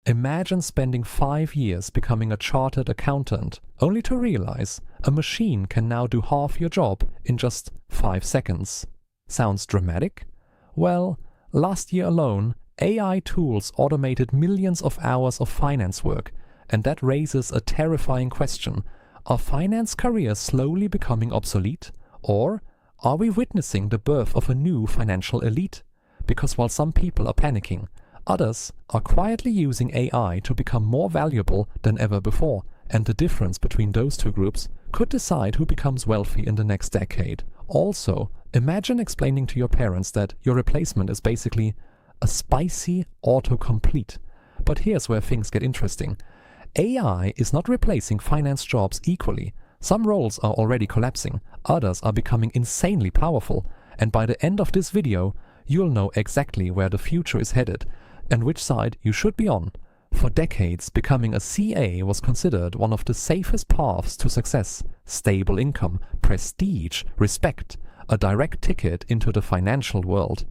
Imagine spending 5 years becoming a chartered accountant, only to realize a machine can now do half your job in just 5 seconds. Sounds dramatic? Well, last year alone, AI tools automated millions of hours of finance work, and that raises a terrifying question. Are finance careers slowly becoming obsolete? Or are we witnessing the birth of a new financial elite? Because while some people are panicking, others are quietly using AI to become more valuable than ever before, and the difference between those two groups could decide who becomes wealthy in the next decade. Also, imagine explaining to your parents that your replacement is basically a spicy autocomplete. But here's where things get interesting. AI is not replacing finance jobs equally. Some roles are already collapsing, others are becoming insanely powerful, and by the end of this video, you'll know exactly where the future is headed and which side you should be on. For decades, becoming a CA was considered one of the safest paths to success. Stable income, prestige, respect, a direct ticket into the financial world.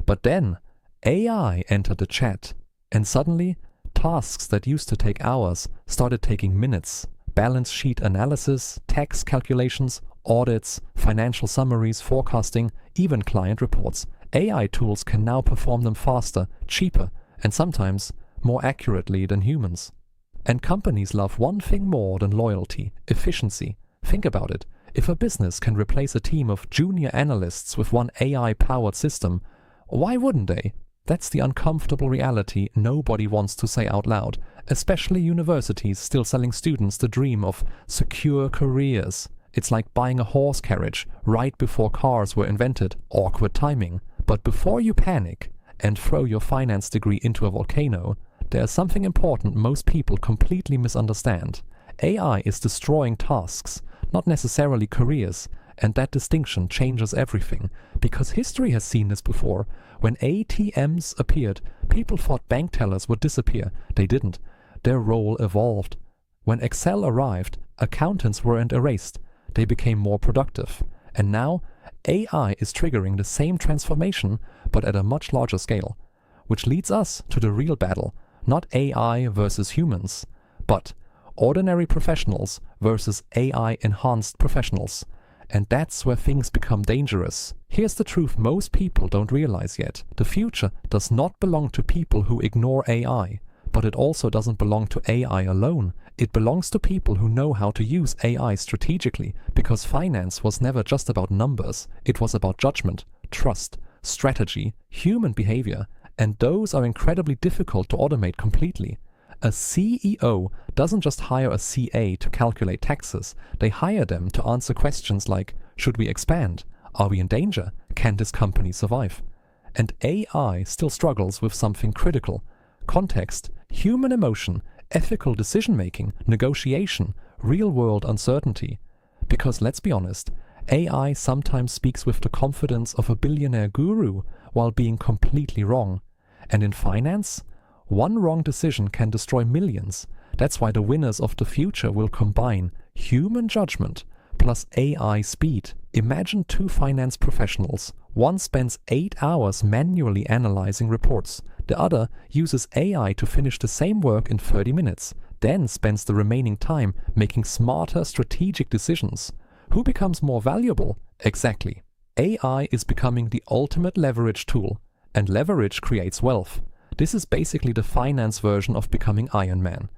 But then, AI entered the chat, and suddenly, tasks that used to take hours started taking minutes. Balance sheet analysis, tax calculations, audits, financial summaries, forecasting, even client reports. AI tools can now perform them faster, cheaper, and sometimes more accurately than humans. And companies love one thing more than loyalty: efficiency. Think about it. If a business can replace a team of junior analysts with one AI-powered system, why wouldn't they? That's the uncomfortable reality nobody wants to say out loud, especially universities still selling students the dream of secure careers. It's like buying a horse carriage right before cars were invented. Awkward timing. But before you panic and throw your finance degree into a volcano, there's something important most people completely misunderstand. AI is destroying tasks, not necessarily careers, and that distinction changes everything, because history has seen this before. When ATMs appeared, people thought bank tellers would disappear. They didn't. Their role evolved. When Excel arrived, accountants weren't erased. They became more productive. And now, AI is triggering the same transformation, but at a much larger scale. Which leads us to the real battle. Not AI versus humans, but ordinary professionals versus AI-enhanced professionals. And that's where things become dangerous. Here's the truth most people don't realize yet. The future does not belong to people who ignore AI, but it also doesn't belong to AI alone. It belongs to people who know how to use AI strategically, because finance was never just about numbers. It was about judgment, trust, strategy, human behavior, and those are incredibly difficult to automate completely. A CEO doesn't just hire a CA to calculate taxes. They hire them to answer questions like, should we expand? Are we in danger? Can this company survive? And AI still struggles with something critical: context, human emotion, ethical decision-making, negotiation, real-world uncertainty. Because let's be honest, AI sometimes speaks with the confidence of a billionaire guru while being completely wrong. And in finance, one wrong decision can destroy millions. That's why the winners of the future will combine human judgment plus AI speed. Imagine two finance professionals. One spends 8 hours manually analyzing reports. The other uses AI to finish the same work in 30 minutes, then spends the remaining time making smarter strategic decisions. Who becomes more valuable? Exactly. AI is becoming the ultimate leverage tool, and leverage creates wealth. This is basically the finance version of becoming Iron Man.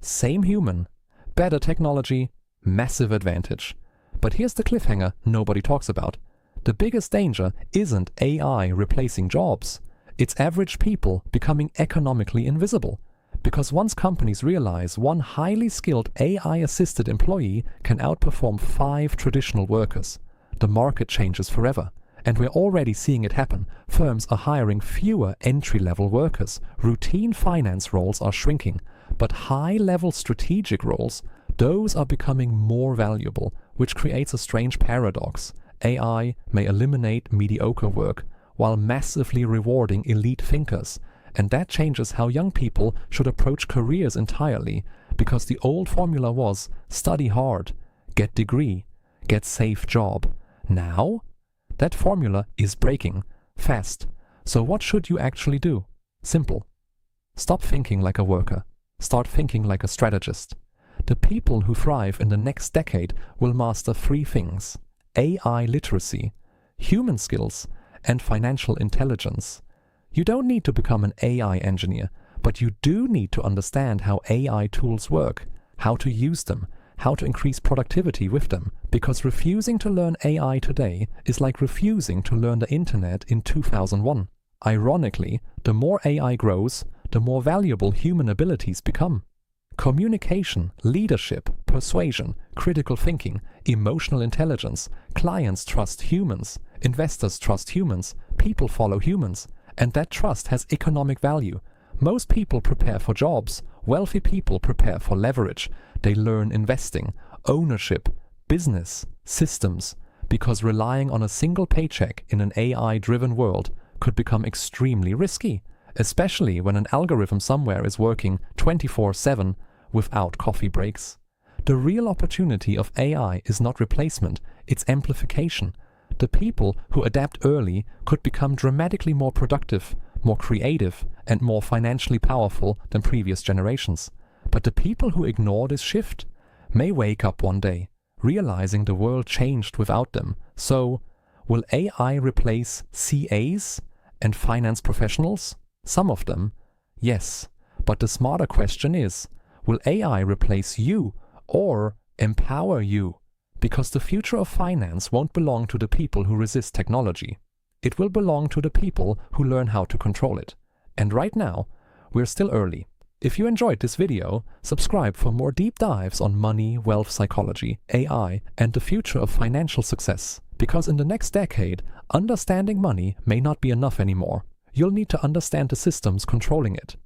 Same human, better technology, massive advantage. But here's the cliffhanger nobody talks about. The biggest danger isn't AI replacing jobs. It's average people becoming economically invisible. Because once companies realize one highly skilled AI-assisted employee can outperform 5 traditional workers, the market changes forever. And we're already seeing it happen. Firms are hiring fewer entry-level workers. Routine finance roles are shrinking. But high-level strategic roles, those are becoming more valuable, which creates a strange paradox. AI may eliminate mediocre work, while massively rewarding elite thinkers. And that changes how young people should approach careers entirely, because the old formula was study hard, get degree, get safe job. Now, that formula is breaking fast. So what should you actually do? Simple. Stop thinking like a worker. Start thinking like a strategist. The people who thrive in the next decade will master 3 things: AI literacy, human skills, and financial intelligence. You don't need to become an AI engineer, but you do need to understand how AI tools work, how to use them, how to increase productivity with them, because refusing to learn AI today is like refusing to learn the internet in 2001. Ironically, the more AI grows, the more valuable human abilities become. Communication, leadership, persuasion, critical thinking, emotional intelligence, clients trust humans, investors trust humans, people follow humans, and that trust has economic value. Most people prepare for jobs, wealthy people prepare for leverage, they learn investing, ownership, business, systems, because relying on a single paycheck in an AI-driven world could become extremely risky, especially when an algorithm somewhere is working 24/7 without coffee breaks. The real opportunity of AI is not replacement, it's amplification. The people who adapt early could become dramatically more productive, more creative, and more financially powerful than previous generations. But the people who ignore this shift may wake up one day, realizing the world changed without them. So, will AI replace CAs and finance professionals? Some of them, yes. But the smarter question is, will AI replace you or empower you? Because the future of finance won't belong to the people who resist technology. It will belong to the people who learn how to control it. And right now, we're still early. If you enjoyed this video, subscribe for more deep dives on money, wealth psychology, AI, and the future of financial success. Because in the next decade, understanding money may not be enough anymore. You'll need to understand the systems controlling it.